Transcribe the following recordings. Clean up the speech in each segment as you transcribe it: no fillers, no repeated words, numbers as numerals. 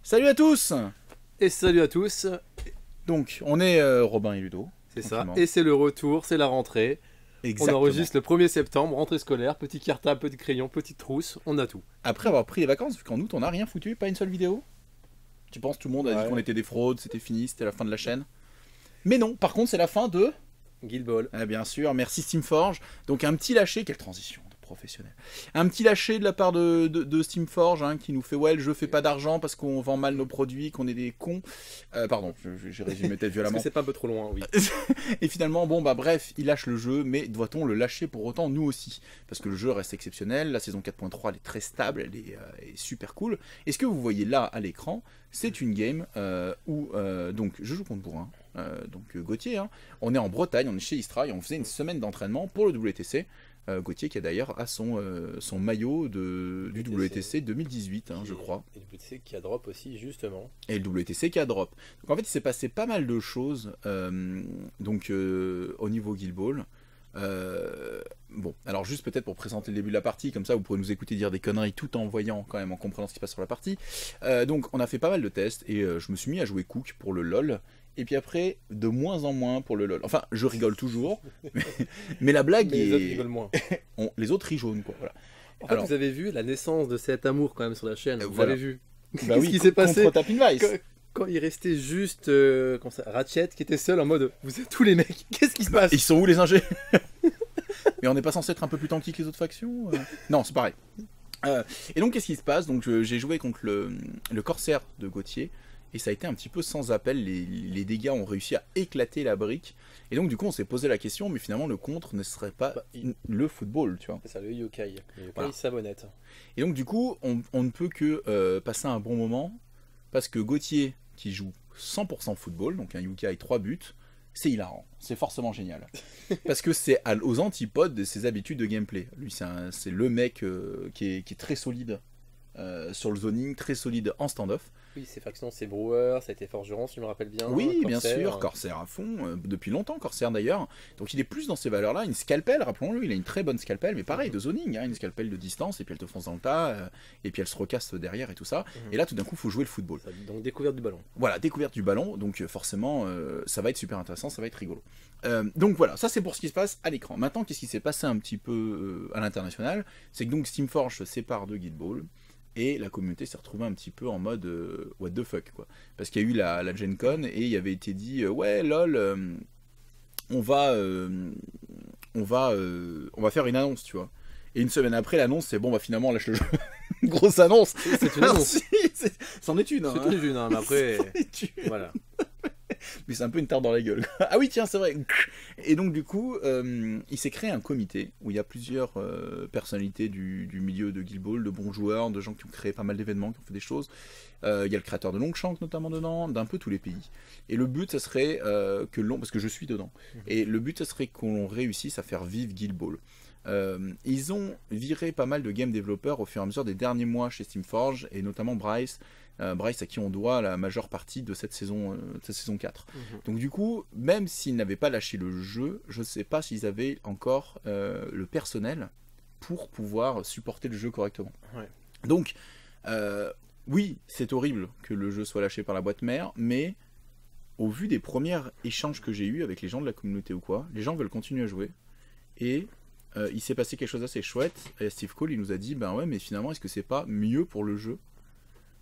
Salut à tous. Et salut à tous, Donc, on est Robin et Ludo. c'est ça, Tranquillement. et c'est le retour, c'est la rentrée. Exactement. On enregistre le 1er septembre, rentrée scolaire, petit cartable, petit crayon, petite trousse, on a tout. Après avoir pris les vacances, vu qu'en août on n'a rien foutu, pas une seule vidéo. Tu penses tout le monde a dit Ouais. qu'on était des fraudes, c'était fini, c'était la fin de la chaîne. Mais non, par contre c'est la fin de... Guild Ball. Bien sûr, merci Steamforge. Donc un petit lâché, quelle transition de professionnel. Un petit lâché de la part de Steamforge qui nous fait ouais le jeu fait pas d'argent parce qu'on vend mal nos produits, qu'on est des cons. Pardon, j'ai résumé peut-être Parce violemment. que c'est pas un peu trop loin, oui. Et finalement, bon bah bref, il lâche le jeu, mais doit-on le lâcher pour autant nous aussi? Parce que le jeu reste exceptionnel, la saison 4.3 elle est très stable, elle est super cool. Et ce que vous voyez là à l'écran, c'est une game où donc je joue contre Bourrin, donc Gauthier, on est en Bretagne, on est chez Istra et on faisait une semaine d'entraînement pour le WTC. Gauthier qui a d'ailleurs a son maillot du WTC 2018, je crois. Et le WTC qui a drop aussi, justement. Et le WTC qui a drop. Donc en fait, il s'est passé pas mal de choses au niveau Guild Ball. Bon, alors juste peut-être pour présenter le début de la partie, comme ça vous pourrez nous écouter dire des conneries tout en voyant quand même, en comprenant ce qui se passe sur la partie. Donc on a fait pas mal de tests et je me suis mis à jouer Cook pour le LOL. Et puis après, de moins en moins pour le LOL. Enfin, je rigole toujours, mais la blague Mais est... les autres rigolent moins. Les autres rient jaune, quoi. Voilà. En fait, Alors, vous avez vu la naissance de cet amour quand même sur la chaîne, vous voilà. avez vu. Bah Qu'est-ce oui, qui s'est passé contre Tapping Vice. quand il restait juste comme ça, Ratchet qui était seul en mode vous êtes tous les mecs, qu'est-ce qui se passe? Ils sont où les ingés? Mais on n'est pas censé être un peu plus tanky que les autres factions? Non, c'est pareil. Et donc, qu'est-ce qui se passe? Donc, j'ai joué contre le Corsair de Gauthier, et ça a été un petit peu sans appel. Les dégâts ont réussi à éclater la brique. Et donc, du coup, on s'est posé la question, mais finalement, le contre ne serait pas le football, tu vois. C'est ça, le yokai. Le yokai Voilà. savonnette. Et donc, du coup, on ne peut que passer un bon moment, parce que Gauthier, qui joue 100% football, donc un Yukai 3 buts, c'est hilarant, c'est forcément génial. Parce que c'est aux antipodes de ses habitudes de gameplay. Lui, c'est le mec qui est très solide sur le zoning, très solide en standoff. Oui, ces factions, c'est Brewer, ça a été Forgeron, si je me rappelle bien. Oui, bien Corsair. sûr, Corsair à fond, depuis longtemps, Corsair d'ailleurs. Donc il est plus dans ces valeurs-là. Une scalpel, rappelons-le, il a une très bonne scalpel, mais pareil, de zoning, une scalpel de distance, et puis elle te fonce dans le tas, et puis elle se recasse derrière et tout ça. Et là, tout d'un coup, il faut jouer le football. Donc découverte du ballon. Voilà, découverte du ballon, donc forcément, ça va être super intéressant, ça va être rigolo. Donc voilà, ça c'est pour ce qui se passe à l'écran. Maintenant, qu'est-ce qui s'est passé un petit peu à l'international? C'est que donc Steamforge se sépare de Guild Ball, et la communauté s'est retrouvée un petit peu en mode what the fuck, quoi. Parce qu'il y a eu la Gen Con, et il avait été dit ouais, lol, on va faire une annonce, tu vois. Et une semaine après, l'annonce, c'est bon, bah finalement, on lâche le jeu. Une grosse annonce. C'est une annonce. C'en est une. C'est une, mais après, C'en est une. voilà. Mais c'est un peu une tarte dans la gueule. Ah oui, tiens, c'est vrai. Et donc, du coup, il s'est créé un comité où il y a plusieurs personnalités du milieu de Guild Ball, de bons joueurs, de gens qui ont créé pas mal d'événements, qui ont fait des choses. Il y a le créateur de Longshank notamment dedans, d'un peu tous les pays. Et le but, ça serait parce que je suis dedans. Et le but, ça serait qu'on réussisse à faire vivre Guild Ball. Ils ont viré pas mal de game développeurs au fur et à mesure des derniers mois chez Steamforge, et notamment Bryce à qui on doit la majeure partie de cette saison 4. Donc du coup, même s'ils n'avaient pas lâché le jeu, je ne sais pas s'ils avaient encore le personnel pour pouvoir supporter le jeu correctement. Ouais. Donc, oui, c'est horrible que le jeu soit lâché par la boîte mère, mais au vu des premiers échanges que j'ai eus avec les gens de la communauté ou quoi, les gens veulent continuer à jouer, et il s'est passé quelque chose d'assez chouette, et Steve Cole il nous a dit, ben ouais, mais finalement, est-ce que c'est pas mieux pour le jeu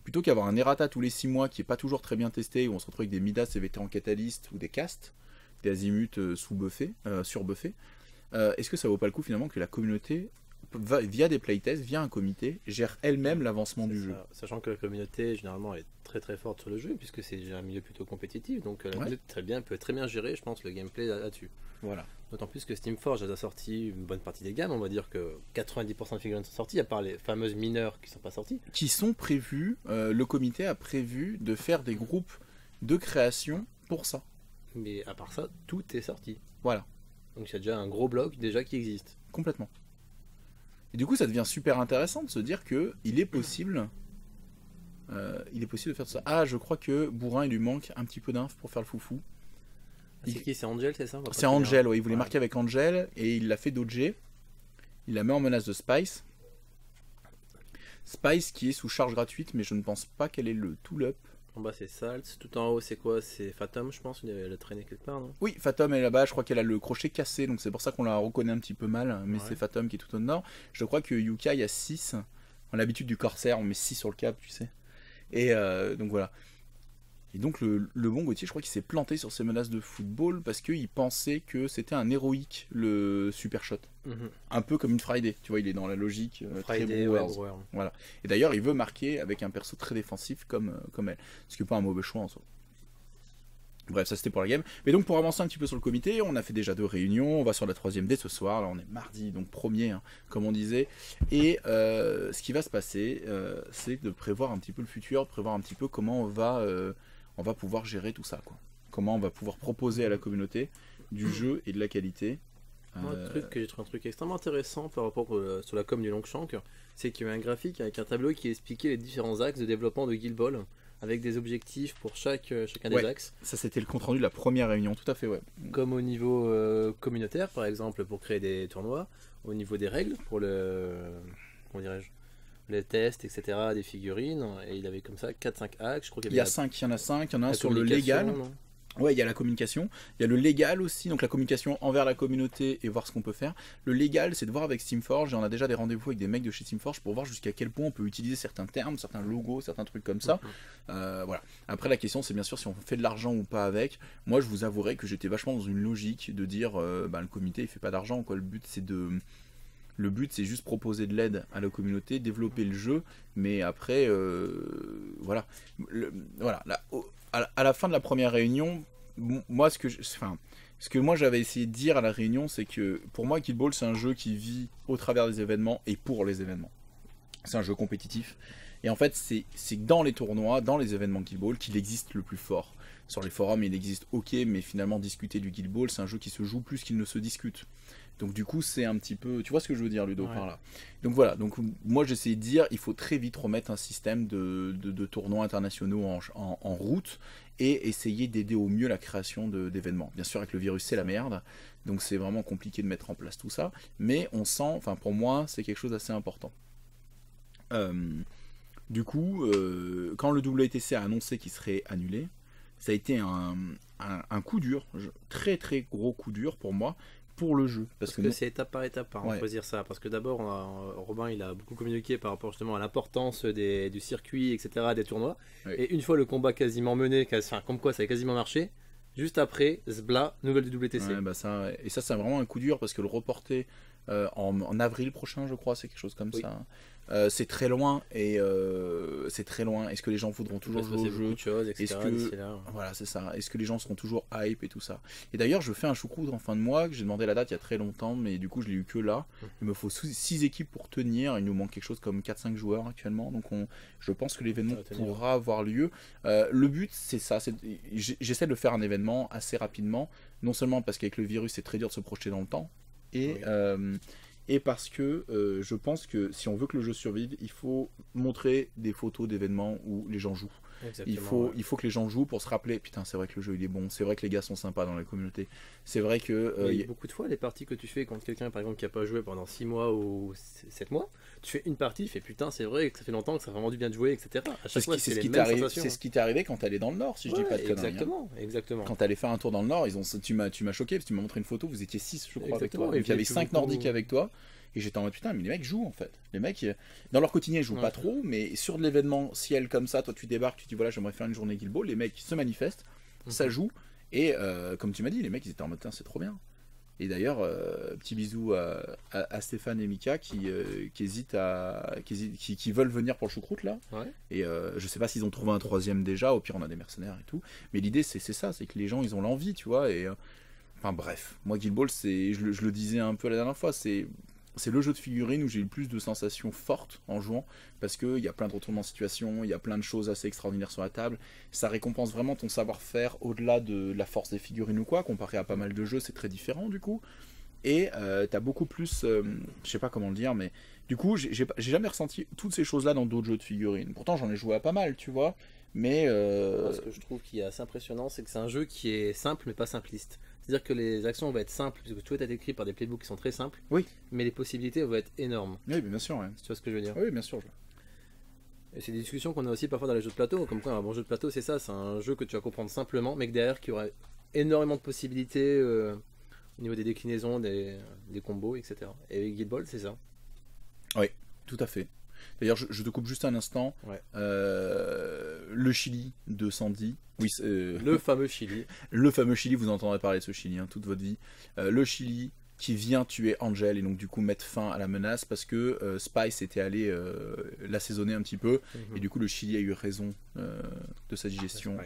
plutôt qu'avoir un errata tous les 6 mois qui est pas toujours très bien testé, où on se retrouve avec des Midas et vétérans catalystes ou des castes, des azimuts surbuffés, est-ce que ça vaut pas le coup finalement que la communauté, via des playtests, via un comité, gère elle-même l'avancement du jeu? Sachant que la communauté généralement est très très forte sur le jeu, puisque c'est un milieu plutôt compétitif, donc la communauté peut très bien gérer, je pense, le gameplay là-dessus. Voilà. D'autant plus que Steamforge a sorti une bonne partie des gammes, on va dire que 90% des figurines sont sorties, à part les fameuses mineures qui sont pas sorties. Qui sont prévues, le comité a prévu de faire des groupes de création pour ça. Mais à part ça, tout est sorti. Voilà. Donc il y a déjà un gros bloc déjà qui existe. Complètement. Et du coup, ça devient super intéressant de se dire que il est possible de faire ça. Ah, je crois que Bourrin, il lui manque un petit peu d'inf pour faire le foufou. C'est qui? C'est Angel, c'est ça? C'est Angel, ouais. Il voulait marquer avec Angel et il l'a fait dodger. Il la met en menace de Spice. Spice qui est sous charge gratuite, mais je ne pense pas qu'elle est le tool-up. En bas c'est Salt, tout en haut c'est quoi? C'est Fathom je pense, elle a traîné quelque part non? Oui, Fathom est là-bas, je crois qu'elle a le crochet cassé, donc c'est pour ça qu'on la reconnaît un petit peu mal, mais c'est Fathom qui est tout au nord. Je crois que Yuka, il y a 6, on a l'habitude du Corsair, on met 6 sur le cap, tu sais. Et donc voilà. Et donc le bon Gauthier, je crois qu'il s'est planté sur ses menaces de football parce qu'il pensait que c'était un héroïque, le Super Shot. Un peu comme une Friday, tu vois, il est dans la logique Friday, très Brewers. Voilà. Et d'ailleurs, il veut marquer avec un perso très défensif comme elle. Ce qui n'est pas un mauvais choix en soi. Bref, ça c'était pour la game. Mais donc pour avancer un petit peu sur le comité, on a fait déjà 2 réunions, on va sur la 3e dès ce soir, là on est mardi, donc premier, hein, comme on disait. Et ce qui va se passer, c'est de prévoir un petit peu le futur, de prévoir un petit peu comment on va pouvoir gérer tout ça, quoi. Comment on va pouvoir proposer à la communauté du jeu et de la qualité. Moi, j'ai trouvé un truc extrêmement intéressant par rapport sur la com du Longshank, c'est qu'il y a eu un graphique avec un tableau qui expliquait les différents axes de développement de Guild Ball, avec des objectifs pour chacun des axes. Ça c'était le compte rendu de la première réunion, tout à fait, ouais. Comme au niveau communautaire, par exemple, pour créer des tournois, au niveau des règles, pour comment dirais-je, les tests, etc., des figurines, et il avait comme ça 4-5 axes. Je crois qu'il y en a 5, il y en a un sur le légal. Non, ouais, il y a la communication, il y a le légal aussi, donc la communication envers la communauté et voir ce qu'on peut faire. Le légal, c'est de voir avec Steamforge, et on a déjà des rendez-vous avec des mecs de chez Steamforge pour voir jusqu'à quel point on peut utiliser certains termes, certains logos, certains trucs comme ça. Voilà. Après, la question, c'est bien sûr si on fait de l'argent ou pas avec. Moi, je vous avouerai que j'étais vachement dans une logique de dire, le comité, il fait pas d'argent, quoi. Le but, c'est juste proposer de l'aide à la communauté, développer le jeu, mais après, voilà. À la fin de la première réunion, moi, ce que moi j'avais essayé de dire à la réunion, c'est que pour moi, Guild Ball, c'est un jeu qui vit au travers des événements et pour les événements. C'est un jeu compétitif. Et en fait, c'est dans les tournois, dans les événements Guild Ball, qu'il existe le plus fort. Sur les forums, il existe ok, mais finalement, discuter du Guild Ball, c'est un jeu qui se joue plus qu'il ne se discute. Donc du coup, c'est un petit peu... Tu vois ce que je veux dire, Ludo, par là. Donc voilà, donc moi j'essaie de dire, il faut très vite remettre un système de tournois internationaux en route et essayer d'aider au mieux la création d'événements. Bien sûr, avec le virus, c'est la merde, donc c'est vraiment compliqué de mettre en place tout ça, mais on sent, enfin pour moi, c'est quelque chose d'assez important. Du coup, quand le WTC a annoncé qu'il serait annulé, ça a été un coup dur, très très gros coup dur pour moi, pour le jeu. Parce que c'est étape par étape, on peut dire ça. Parce que d'abord, Robin il a beaucoup communiqué par rapport justement à l'importance du circuit, etc., des tournois. Oui. Et une fois le combat quasiment mené, comme quoi ça a quasiment marché, juste après, zbla, nouvelle du WTC. Ouais, et ça, c'est vraiment un coup dur parce que le reporter en avril prochain, je crois, c'est quelque chose comme ça. C'est très loin et c'est très loin. Est-ce que les gens voudront toujours jouer au jeu? Est-ce que voilà, c'est ça. Est-ce que les gens seront toujours hype et tout ça? Et d'ailleurs, je fais un choucroute en fin de mois que j'ai demandé la date il y a très longtemps, mais du coup, je l'ai eu que là. Il me faut 6 équipes pour tenir. Il nous manque quelque chose comme 4-5 joueurs actuellement, donc je pense que l'événement pourra avoir lieu. Le but, c'est ça. J'essaie de faire un événement assez rapidement, non seulement parce qu'avec le virus, c'est très dur de se projeter dans le temps, et parce que je pense que si on veut que le jeu survive, il faut montrer des photos d'événements où les gens jouent. Il faut que les gens jouent pour se rappeler, putain, c'est vrai que le jeu il est bon, c'est vrai que les gars sont sympas dans la communauté. C'est vrai que... beaucoup de fois, les parties que tu fais contre quelqu'un par exemple qui n'a pas joué pendant 6 mois ou 7 mois, tu fais une partie, tu fais putain, c'est vrai que ça fait longtemps que ça a vraiment du bien de jouer, etc. À chaque fois, c'est ce qui t'est arrivé quand t'allais dans le Nord, si je dis pas de conneries. Exactement. Quand t'allais faire un tour dans le Nord, tu m'as choqué parce que tu m'as montré une photo, vous étiez 6, je crois, avec toi. Et il y avait 5 Nordiques avec toi. Et j'étais en mode putain, mais les mecs jouent en fait. Les mecs, dans leur quotidien, ils jouent pas trop, mais sur de l'événementiel comme ça, toi tu débarques, tu dis voilà, j'aimerais faire une journée Guild Ball, les mecs se manifestent, ça joue, et comme tu m'as dit, les mecs ils étaient en mode c'est trop bien. Et d'ailleurs, petit bisou à Stéphane et Mika qui veulent venir pour le choucroute là. Et je sais pas s'ils ont trouvé un 3e déjà, au pire on a des mercenaires et tout. Mais l'idée c'est ça, c'est que les gens ils ont l'envie, tu vois. Et enfin bref, moi Guild Ball, je le disais un peu la dernière fois, c'est le jeu de figurines où j'ai eu le plus de sensations fortes en jouant, parce qu'il y a plein de retournements de situation, il y a plein de choses assez extraordinaires sur la table, ça récompense vraiment ton savoir-faire au-delà de la force des figurines ou quoi, comparé à pas mal de jeux, c'est très différent du coup, et t'as beaucoup plus, je sais pas comment le dire, mais du coup j'ai jamais ressenti toutes ces choses-là dans d'autres jeux de figurines, pourtant j'en ai joué à pas mal, tu vois, mais... Ce que je trouve qui est assez impressionnant, c'est que c'est un jeu qui est simple mais pas simpliste. C'est-à-dire que les actions vont être simples, parce que tout est écrit par des playbooks qui sont très simples, oui. Mais les possibilités vont être énormes. Oui, bien sûr. Ouais. Tu vois ce que je veux dire? Oui, bien sûr. Et c'est des discussions qu'on a aussi parfois dans les jeux de plateau, comme quoi un bon jeu de plateau c'est ça, c'est un jeu que tu vas comprendre simplement, mais que derrière qui aurait énormément de possibilités au niveau des déclinaisons, des combos, etc. Et Guild Ball c'est ça. Oui, tout à fait. D'ailleurs, je te coupe juste un instant. Ouais. Le Chili de Sandy. Oui, le fameux Chili. Le fameux Chili, vous entendrez parler de ce Chili toute votre vie. Le Chili qui vient tuer Angel et donc du coup mettre fin à la menace parce que Spice était allé l'assaisonner un petit peu et du coup le Chili a eu raison de sa digestion.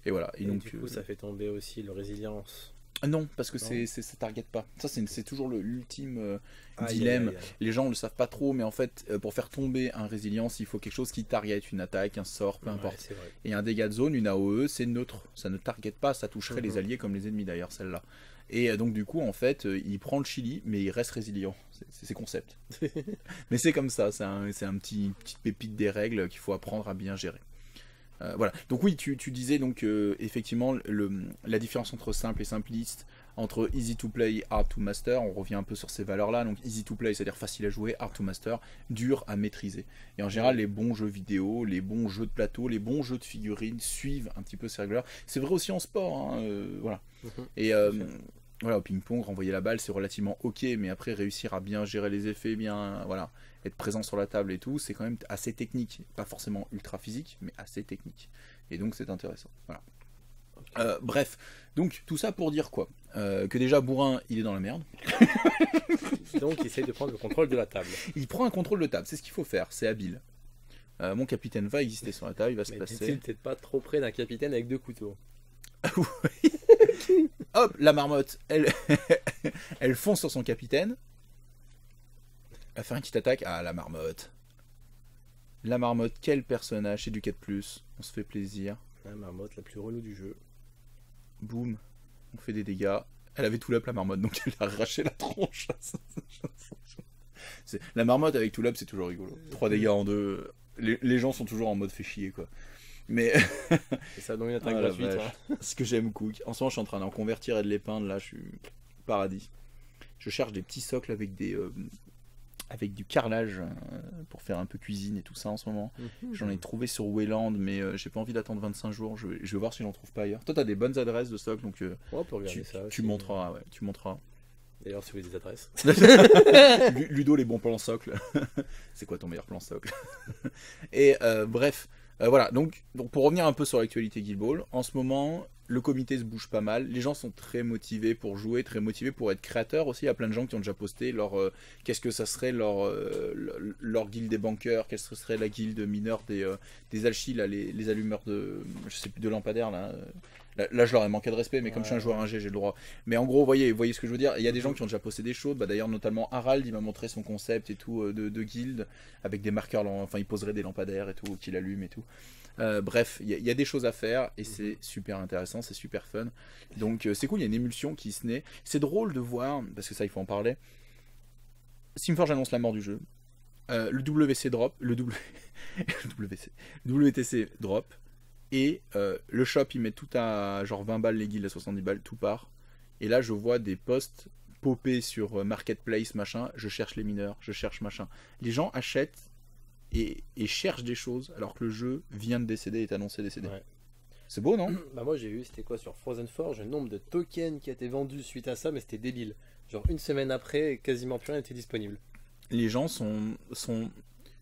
Et voilà. Et donc, du coup, ça fait tomber aussi le résilience. Non, parce que ça target pas. Ça, c'est toujours l'ultime dilemme. Les gens ne le savent pas trop, mais en fait, pour faire tomber un résilience, il faut quelque chose qui target, une attaque, un sort, peu importe. Et un dégât de zone, une AOE, c'est neutre. Ça ne target pas, ça toucherait les alliés comme les ennemis d'ailleurs, celle-là. Et donc, du coup, en fait, il prend le Chili, mais il reste résilient. C'est ses concepts. Mais c'est comme ça, c'est un petite pépite des règles qu'il faut apprendre à bien gérer. Voilà. Donc oui, tu disais donc effectivement la différence entre simple et simpliste, entre easy to play, hard to master. On revient un peu sur ces valeurs-là. Donc easy to play, c'est-à-dire facile à jouer, hard to master, dur à maîtriser. Et en général, les bons jeux vidéo, les bons jeux de plateau, les bons jeux de figurines suivent un petit peu ces règles-là. C'est vrai aussi en sport, hein, voilà. Et voilà, au ping-pong, renvoyer la balle, c'est relativement ok, mais après réussir à bien gérer les effets, bien, voilà, être présent sur la table et tout, c'est quand même assez technique, pas forcément ultra physique, mais assez technique. Et donc c'est intéressant. Voilà. Bref, donc tout ça pour dire quoi que déjà Bourrin, il est dans la merde. Donc il essaye de prendre le contrôle de la table. Il prend un contrôle de table, c'est ce qu'il faut faire, c'est habile. Mon capitaine va exister sur la table, il va se placer. Mais peut-être pas trop près d'un capitaine avec 2 couteaux. Hop, la marmotte, elle fonce sur son capitaine. Elle va faire une petite attaque. Ah, la marmotte. La marmotte, quel personnage, c'est du 4+, on se fait plaisir. La marmotte la plus relou du jeu. Boum, on fait des dégâts. Elle avait tout up la marmotte, donc elle a arraché la tronche. La marmotte avec tout up, c'est toujours rigolo. 3 dégâts en 2. Les gens sont toujours en mode fait chier, quoi. Mais et ça donne une attaque gratuite. Hein. Ce que j'aime Cook. En ce moment, je suis en train d'en convertir et de les peindre. Là, je suis paradis. Je cherche des petits socles avec du carrelage pour faire un peu cuisine et tout ça en ce moment. J'en ai trouvé sur Wayland, mais j'ai pas envie d'attendre 25 jours. Je vais voir si j'en trouve pas ailleurs. Toi, t'as des bonnes adresses de socles, donc tu montreras. Ouais, tu montreras. D'ailleurs, si vous avez des adresses. Ludo, les bons plans socles. C'est quoi ton meilleur plan socle? Et bref. Voilà, donc pour revenir un peu sur l'actualité Guild Ball, en ce moment, le comité se bouge pas mal, les gens sont très motivés pour jouer, très motivés pour être créateurs aussi, il y a plein de gens qui ont déjà posté qu'est-ce que ça serait leur guilde des bankers, quelle serait la guilde mineur des alchis, là, les allumeurs je sais plus, de lampadaires, là. Là, je leur ai manqué de respect, mais comme je suis un joueur ingé, j'ai le droit. Mais en gros, voyez ce que je veux dire. Il y a des gens qui ont déjà posté des choses. D'ailleurs, notamment Harald, il m'a montré son concept et tout de guild avec des marqueurs. Enfin, il poserait des lampadaires et tout, qu'il allume et tout. Bref, il y a des choses à faire et c'est super intéressant, c'est super fun. Donc, c'est cool. Il y a une émulsion qui se naît. C'est drôle de voir, parce que ça, il faut en parler. Steamforge annonce la mort du jeu. Le WC drop. WTC drop. Et le shop, il met tout à genre 20 balles les guildes, à 70 balles, tout part. Et là, je vois des posts popper sur Marketplace, machin. Je cherche les mineurs, je cherche machin. Les gens achètent et cherchent des choses alors que le jeu vient de décéder, est annoncé décédé. Ouais. C'est beau, non? Bah moi, j'ai vu, c'était quoi sur Frozen Forge, le nombre de tokens qui a été vendu suite à ça, mais c'était débile. Genre une semaine après, quasiment plus rien n'était disponible. Les gens sont...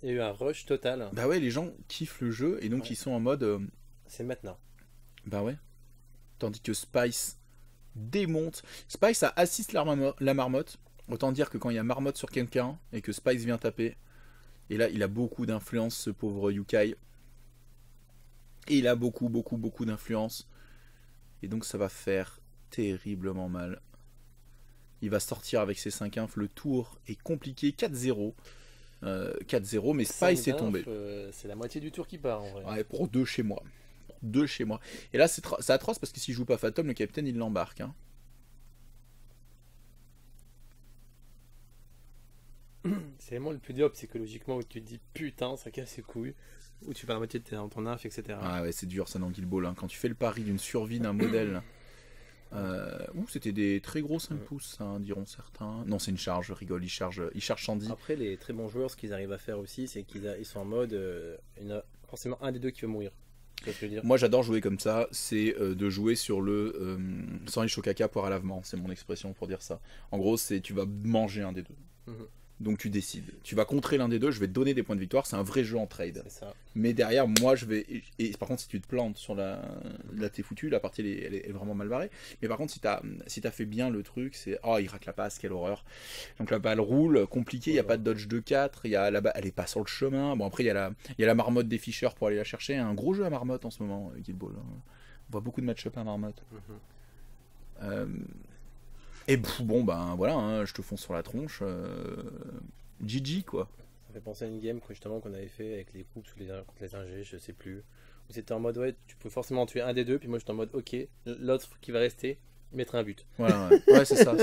Il y a eu un rush total. Bah ouais, les gens kiffent le jeu et donc ils sont en mode... C'est maintenant. Bah ouais. Tandis que Spice démonte. Spice a assiste la marmotte. Autant dire que quand il y a marmotte sur quelqu'un et que Spice vient taper. Et là, il a beaucoup d'influence, ce pauvre Yukai. Et il a beaucoup d'influence. Et donc ça va faire terriblement mal. Il va sortir avec ses 5 infs. Le tour est compliqué. 4-0. 4-0, mais Spice est tombé. C'est la moitié du tour qui part en vrai. Ouais, pour 2 chez moi. Et là, c'est atroce parce que s'il joue pas Fatum, le capitaine il l'embarque. Hein. C'est vraiment le plus dur psychologiquement où tu te dis putain, ça casse les couilles. Où tu perds la moitié de ton inf, etc. Ah ouais, c'est dur ça dans Guild Ball. Hein. Quand tu fais le pari d'une survie d'un modèle C'était des très gros 5 pouces, hein, diront certains. Non, c'est une charge, je rigole, ils chargent Shandy. Après, les très bons joueurs, ce qu'ils arrivent à faire aussi, c'est qu'ils sont en mode, il y en a forcément un des deux qui va mourir. Tu vois ce que je veux dire ? Moi, j'adore jouer comme ça, c'est de jouer sur le sandwich au caca poire à lavement, c'est mon expression pour dire ça. En gros, c'est tu vas manger un des deux. Donc tu décides. Tu vas contrer l'un des deux, je vais te donner des points de victoire, c'est un vrai jeu en trade. C'est ça. Mais derrière, moi je vais. Et par contre, si tu te plantes sur là t'es foutu, la partie elle est vraiment mal barrée. Mais par contre, si t'as fait bien le truc, c'est. Oh, il rate la passe, quelle horreur. Donc la balle roule, compliqué, il n'y a pas de dodge de 4, la balle, elle est pas sur le chemin. Bon, après, il y a la marmotte des Fischer pour aller la chercher. Un gros jeu à marmotte en ce moment, Guild Ball. On voit beaucoup de match-up à marmotte. Et bon, ben voilà, hein, je te fonce sur la tronche. GG quoi. Ça fait penser à une game justement qu'on avait fait avec les coups contre les ingés, je sais plus. Où c'était en mode ouais, tu peux forcément tuer un des deux, puis moi j'étais en mode ok, l'autre qui va rester, mettre un but. Voilà, ouais, c'est ça.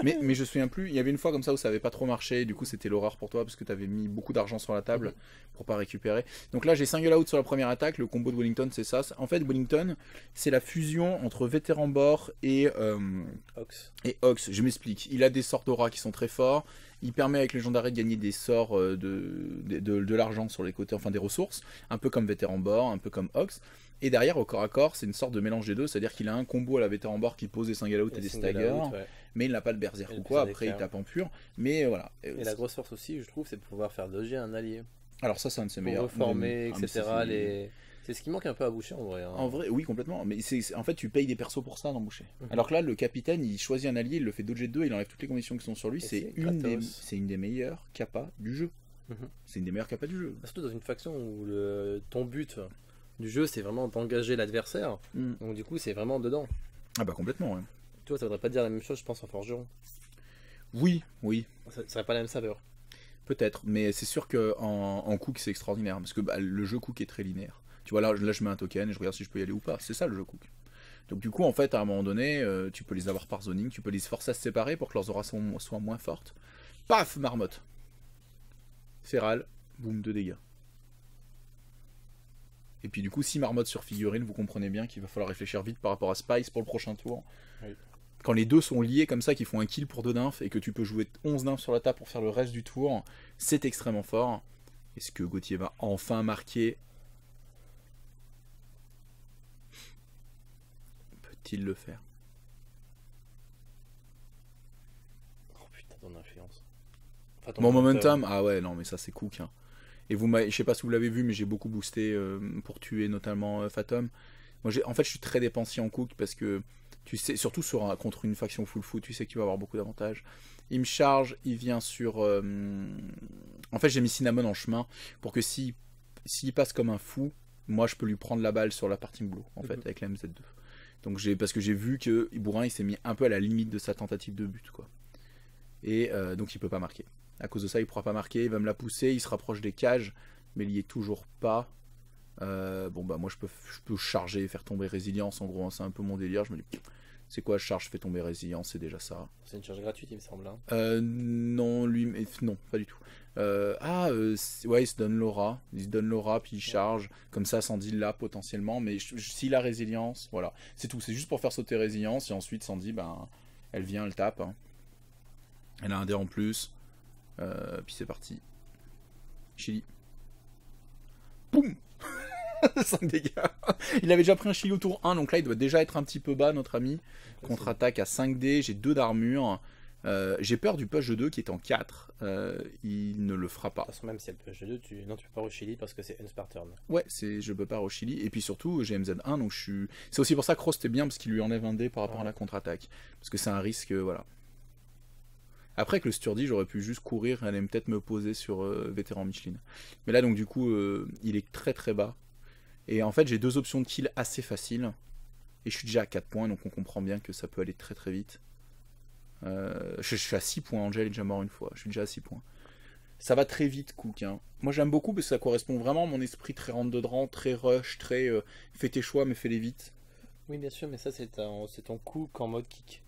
Mais je me souviens plus, il y avait une fois comme ça où ça avait pas trop marché, et du coup c'était l'horreur pour toi parce que tu avais mis beaucoup d'argent sur la table pour pas récupérer. Donc là j'ai single out sur la première attaque, le combo de Wellington c'est ça. En fait Wellington c'est la fusion entre vétéran bord et Ox. Je m'explique, il a des sorts d'aura qui sont très forts. Il permet avec Légendaire de gagner des sorts de l'argent sur les côtés, enfin des ressources, un peu comme Vétéran Bord, un peu comme Ox. Et derrière, au corps à corps, c'est une sorte de mélange des deux, c'est-à-dire qu'il a un combo à la Vétéran Bord qui pose des single out et des stagger, mais il n'a pas de berserk ou quoi, après il tape en pur. Mais voilà. Et la grosse force aussi, je trouve, c'est de pouvoir faire dodger un allié. Alors ça, c'est un de ses meilleurs. Reformer, etc. C'est ce qui manque un peu à Boucher en vrai. Hein. En vrai, oui, complètement. Mais en fait, tu payes des persos pour ça dans Boucher. Alors que là, le capitaine, il choisit un allié, il le fait dodger de 2, il enlève toutes les conditions qui sont sur lui. C'est une des meilleures capas du jeu. C'est une des meilleures capas du jeu. Surtout dans une faction où ton but du jeu, c'est vraiment d'engager l'adversaire. Donc du coup, c'est vraiment dedans. Ah bah complètement, ouais. Tu vois, ça voudrait pas dire la même chose, je pense, en forgeron. Oui. Ça serait pas la même saveur. Peut-être, mais c'est sûr qu'en Cook, c'est extraordinaire. Parce que le jeu Cook est très linéaire. Tu vois, là, je mets un token et je regarde si je peux y aller ou pas. C'est ça le jeu Cook. Donc du coup, en fait, à un moment donné, tu peux les avoir par zoning, tu peux les forcer à se séparer pour que leurs auras soient moins fortes. Paf, marmotte. Féral, boum, 2 dégâts. Et puis du coup, si marmotte sur figurine, vous comprenez bien qu'il va falloir réfléchir vite par rapport à Spice pour le prochain tour. Oui. Quand les deux sont liés comme ça, qu'ils font un kill pour 2 nymphes, et que tu peux jouer 11 nymphes sur la table pour faire le reste du tour, c'est extrêmement fort. Est-ce que Gauthier va enfin marquer ? Peut-il le faire ? Oh putain, ton influence. Enfin, mon momentum, ah ouais, non, mais ça c'est Cook. Hein. Et je sais pas si vous l'avez vu, mais j'ai beaucoup boosté pour tuer notamment Fathom. Moi, en fait, je suis très dépensier en Cook parce que tu sais, surtout contre une faction full foot, tu sais que tu vas avoir beaucoup d'avantages. Il me charge, il vient sur. En fait, j'ai mis Cinnamon en chemin pour que s'il passe comme un fou, moi je peux lui prendre la balle sur la partie blue, en fait, avec la MZ2. Donc parce que j'ai vu que Bourrin il s'est mis un peu à la limite de sa tentative de but, quoi. Et donc il peut pas marquer. À cause de ça, il pourra pas marquer, il va me la pousser, il se rapproche des cages, mais il y est toujours pas. Bon bah moi je peux charger, faire tomber résilience, en gros, hein, c'est un peu mon délire. Je me dis, c'est quoi, je charge, je fais tomber résilience, c'est déjà ça. C'est une charge gratuite, il me semble. Hein. Non, non, pas du tout. Ouais, il se donne l'aura, puis il charge, comme ça Sandy l'a potentiellement, mais s'il a résilience, voilà, c'est tout, c'est juste pour faire sauter résilience, et ensuite Sandy, ben, elle vient, elle tape, hein. Elle a un dé en plus, puis c'est parti. Chili. Boum. 5 dégâts. Il avait déjà pris un Chili au tour 1, donc là il doit déjà être un petit peu bas, notre ami. Contre-attaque à 5 dés, j'ai 2 d'armure. J'ai peur du push de 2 qui est en 4. Il ne le fera pas. De toute façon, même si elle push de 2, tu peux pas au Chili parce que c'est Unsparturn. Ouais, je peux pas au Chili. Et puis surtout, j'ai MZ1, donc c'est aussi pour ça que Rost est bien, parce qu'il lui enlève un dé par rapport à la contre-attaque. Parce que c'est un risque, voilà. Après, avec le Sturdy, j'aurais pu juste courir et aller peut-être me poser sur Vétéran Micheline. Mais là, donc du coup, il est très très bas. Et en fait, j'ai 2 options de kill assez faciles. Et je suis déjà à 4 points, donc on comprend bien que ça peut aller très très vite. Je suis à 6 points, Angel est déjà mort une fois. Je suis déjà à 6 points. Ça va très vite, Cook. Hein. Moi, j'aime beaucoup parce que ça correspond vraiment à mon esprit très rentre-dedans, très rush, très fais tes choix, mais fais-les vite. Oui, bien sûr, mais ça, c'est ton Cook en mode kick.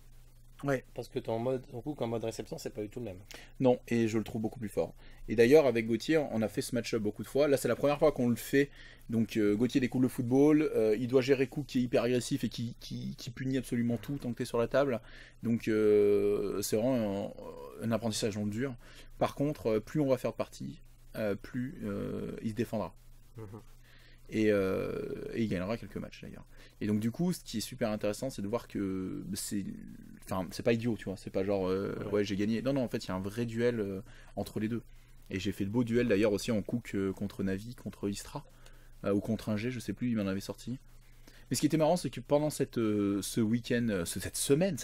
Ouais. Parce que ton hook en mode réception, c'est pas du tout le même. Non, et je le trouve beaucoup plus fort. Et d'ailleurs, avec Gauthier, on a fait ce match-up beaucoup de fois. Là, c'est la première fois qu'on le fait. Donc, Gauthier découvre le football. Il doit gérer Cook qui est hyper agressif et qui punit absolument tout tant que tu es sur la table. Donc, c'est vraiment un apprentissage en dur. Par contre, plus on va faire de parties, plus il se défendra. Et il gagnera quelques matchs d'ailleurs. Et donc du coup, ce qui est super intéressant, c'est de voir que c'est pas idiot, tu vois. C'est pas genre ouais j'ai gagné. Non, en fait, il y a un vrai duel entre les deux. Et j'ai fait de beaux duels d'ailleurs aussi en Cook contre Navi, contre Istra ou contre un G, je sais plus, il m'en avait sorti. Mais ce qui était marrant, c'est que pendant ce week-end, cette semaine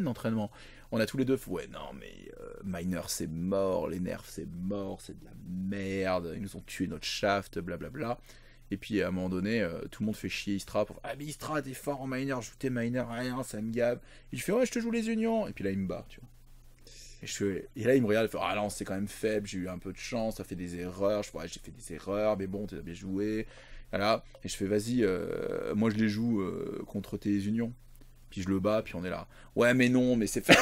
d'entraînement, on a tous les deux fait ouais non mais Miner c'est mort, les nerfs c'est mort, c'est de la merde, ils nous ont tué notre shaft, blablabla. Et puis à un moment donné, tout le monde fait chier Istra pour ah mais Istra t'es fort en miner, je joue tes miners, rien, ça me gave. Et je fais ouais je te joue les unions. Et puis là il me bat, tu vois. Et là il me regarde, il fait ah non c'est quand même faible, j'ai eu un peu de chance, t'as fait des erreurs. Je fais ouais j'ai fait des erreurs, mais bon t'as bien joué. Voilà. Et je fais vas-y, moi je les joue contre tes unions. Puis je le bats, puis on est là. Ouais mais non, mais c'est faible.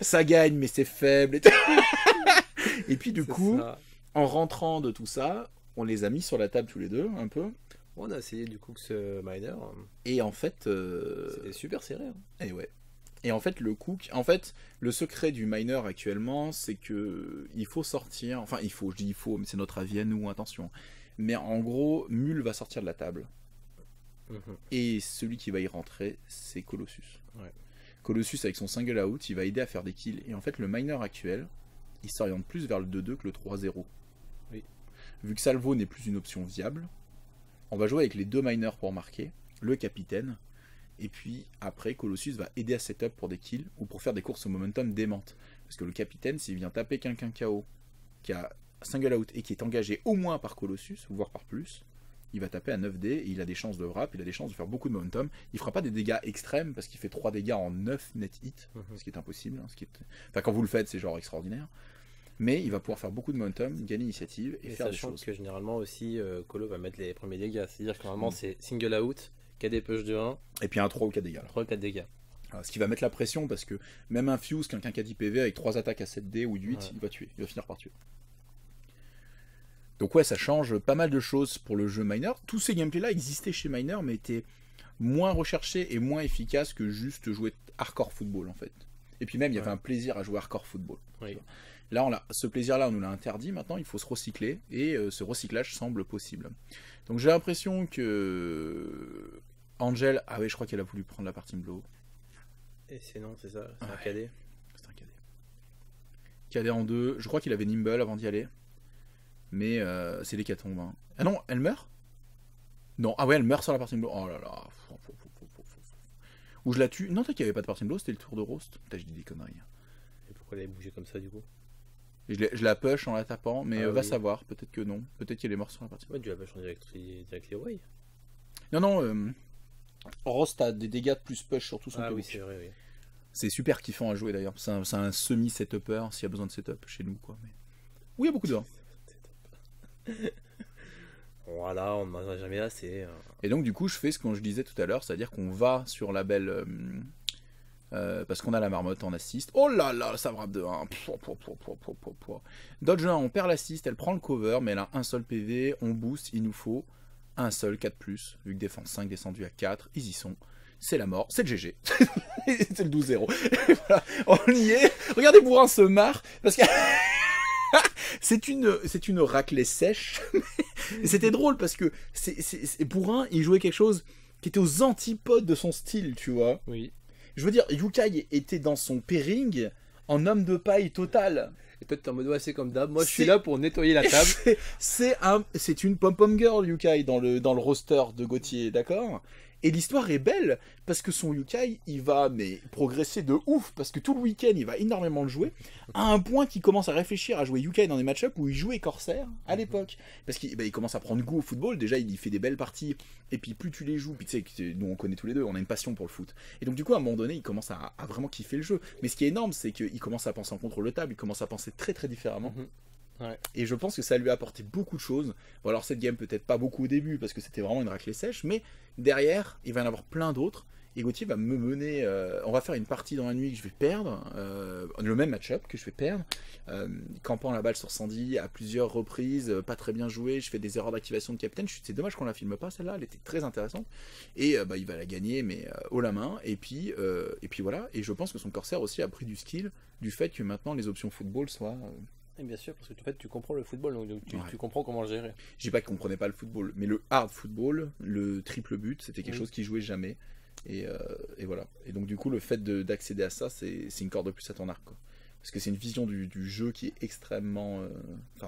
Ça gagne, mais c'est faible. Et puis du coup, en rentrant de tout ça, on les a mis sur la table tous les deux, un peu. On a essayé du coup que ce miner. Et en fait... c'était super serré. Et ouais. Et en fait, le Cook... En fait, le secret du miner actuellement, c'est que il faut sortir... Enfin, je dis il faut, mais c'est notre avis à nous, attention. Mais en gros, Mule va sortir de la table. Et celui qui va y rentrer, c'est Colossus. Ouais. Colossus, avec son single out, il va aider à faire des kills. Et en fait, le miner actuel, il s'oriente plus vers le 2-2 que le 3-0. Oui. Vu que Salvo n'est plus une option viable, on va jouer avec les deux miners pour marquer, le capitaine, et puis après Colossus va aider à setup pour des kills ou pour faire des courses au momentum démentes. Parce que le capitaine, s'il vient taper quelqu'un KO qui a single out et qui est engagé au moins par Colossus, voire par plus, il va taper à 9D et il a des chances de wrap, il a des chances de faire beaucoup de momentum. Il fera pas des dégâts extrêmes parce qu'il fait 3 dégâts en 9 net hit, ce qui est impossible. Enfin, quand vous le faites, c'est genre extraordinaire. Mais il va pouvoir faire beaucoup de momentum, gagner l'initiative et faire des choses. Que généralement aussi, Colo va mettre les premiers dégâts. C'est-à-dire que normalement c'est single out, KD push de 1. Et puis un 3 ou 4 dégâts. 3 ou 4 dégâts. Alors, ce qui va mettre la pression parce que même un Fuse, quelqu'un qui a 10 PV avec 3 attaques à 7D ou 8, il va tuer. Il va finir par tuer. Donc ouais, ça change pas mal de choses pour le jeu Miner. Tous ces gameplays-là existaient chez Miner, mais étaient moins recherchés et moins efficaces que juste jouer hardcore football en fait. Et puis même, il y avait un plaisir à jouer hardcore football. Oui. Là, ce plaisir-là, on nous l'a interdit. Maintenant, il faut se recycler et ce recyclage semble possible. Donc j'ai l'impression que Angel, ah oui, je crois qu'elle a voulu prendre la partie blow. Et c'est non, c'est ça, c'est un KD. C'est un KD. KD en 2. Je crois qu'il avait Nimble avant d'y aller. Mais c'est l'hécatombe. Hein. Ah non, elle meurt? Non, ah ouais, elle meurt sur la partie blow. Oh là là. Ou je la tue. Non, t'as qu'il n'y avait pas de partie blow, c'était le tour de roast. Putain, je dis des conneries. Et pourquoi elle avait bougé comme ça du coup? Je la push en la tapant, mais va savoir, peut-être que non. Peut-être qu'elle est morte sur la partie. Ouais, tu la push en direct les way. Non, Rost a des dégâts de plus push sur tout son oui, c'est vrai, oui. C'est super kiffant à jouer d'ailleurs. C'est un semi-setupper s'il y a besoin de setup chez nous, quoi. Mais... oui, il y a beaucoup de gens. Voilà, on n'en a jamais assez. Et donc, du coup, je fais ce que je disais tout à l'heure, c'est-à-dire qu'on va sur la belle. Parce qu'on a la marmotte en assist. Oh là là, ça frappe de 1. Dodge 1, on perd l'assist, elle prend le cover, mais elle a un seul PV, on boost, il nous faut un seul 4+, vu que défense 5 descendu à 4, ils y sont. C'est la mort, c'est le GG. C'est le 12-0. Voilà, on y est. Regardez, Bourrin se marre, parce que c'est une raclée sèche. C'était drôle, parce que Bourrin, il jouait quelque chose qui était aux antipodes de son style, tu vois. Oui. Je veux dire, Yukai était dans son pairing en homme de paille total. Et toi, t'es en mode, ouais, c'est comme d'hab. Moi, je suis là pour nettoyer la table. C'est une pom-pom girl, Yukai, dans le roster de Gauthier, d'accord? Et l'histoire est belle, parce que son Yukai, il va progresser de ouf, parce que tout le week-end, il va énormément le jouer, à un point qu'il commence à réfléchir à jouer Yukai dans des match-ups où il jouait Corsair, à l'époque. Parce qu'il commence à prendre goût au football, déjà, il y fait des belles parties, et puis plus tu les joues, puis tu sais, nous on connaît tous les deux, on a une passion pour le foot. Et donc du coup, à un moment donné, il commence à vraiment kiffer le jeu. Mais ce qui est énorme, c'est qu'il commence à penser en contrôle de table, il commence à penser très très différemment. Ouais. Et je pense que ça lui a apporté beaucoup de choses. Bon, alors cette game peut-être pas beaucoup au début parce que c'était vraiment une raclée sèche, mais derrière il va y en avoir plein d'autres et Gauthier va me mener, on va faire une partie dans la nuit que je vais perdre, le même match-up que je vais perdre, campant la balle sur Sandy à plusieurs reprises, pas très bien joué, je fais des erreurs d'activation de capitaine, c'est dommage qu'on la filme pas celle-là, elle était très intéressante, et il va la gagner mais haut la main, et puis voilà, et je pense que son corsaire aussi a pris du skill, du fait que maintenant les options football soient... Et bien sûr, parce que en fait, tu comprends le football, donc tu comprends comment le gérer. Je dis pas qu'il comprenait pas le football, mais le hard football, le triple but, c'était quelque chose qu'il jouait jamais. Et voilà. Et donc du coup, le fait d'accéder à ça, c'est une corde de plus à ton arc, quoi. Parce que c'est une vision du jeu qui est extrêmement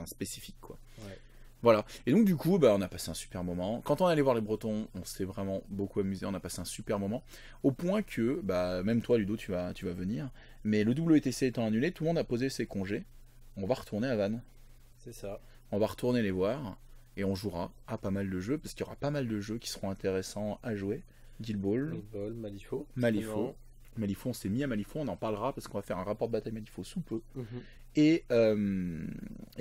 spécifique, quoi. Ouais. Voilà. Et donc du coup, on a passé un super moment. Quand on est allé voir les Bretons, on s'est vraiment beaucoup amusé. On a passé un super moment. Au point que, même toi, Ludo, tu vas venir. Mais le WTC étant annulé, tout le monde a posé ses congés. On va retourner à Vannes. C'est ça. On va retourner les voir et on jouera à pas mal de jeux parce qu'il y aura pas mal de jeux qui seront intéressants à jouer. Guild Ball, Malifaux. Malifaux, on s'est mis à Malifaux, on en parlera parce qu'on va faire un rapport de bataille Malifaux sous peu. Et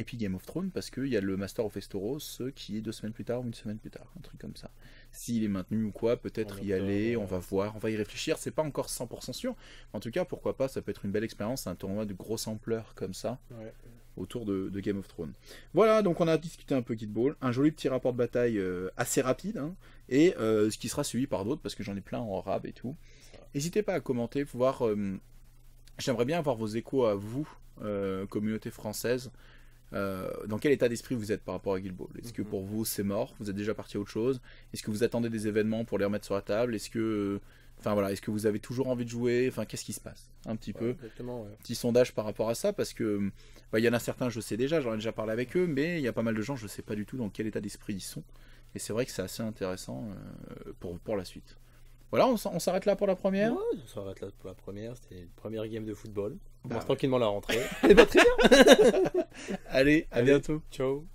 puis Game of Thrones parce qu'il y a le Master of Esteros qui est 2 semaines plus tard ou 1 semaine plus tard, un truc comme ça. S'il est maintenu ou quoi, peut-être y aller, on va voir, on va y réfléchir, c'est pas encore 100% sûr. En tout cas, pourquoi pas, ça peut être une belle expérience, un tournoi de grosse ampleur comme ça, autour de Game of Thrones. Voilà, donc on a discuté un peu Guild Ball, un joli petit rapport de bataille assez rapide, hein, et ce qui sera suivi par d'autres, parce que j'en ai plein en rab et tout. N'hésitez pas à commenter, voir... J'aimerais bien avoir vos échos à vous, communauté française. Dans quel état d'esprit vous êtes par rapport à Guild Ball? Est-ce que pour vous c'est mort? Vous êtes déjà parti à autre chose? Est-ce que vous attendez des événements pour les remettre sur la table? Est-ce que... est-ce que vous avez toujours envie de jouer? Qu'est-ce qui se passe? Un petit peu. Petit sondage par rapport à ça, parce que il y en a certains, je sais déjà, j'en ai déjà parlé avec eux, mais il y a pas mal de gens, je sais pas du tout dans quel état d'esprit ils sont. Et c'est vrai que c'est assez intéressant pour la suite. Voilà, on s'arrête là pour la première. Ouais, on s'arrête là pour la première. C'était une première game de football. On commence tranquillement la rentrée. Et très bien. Allez, à bientôt. Ciao.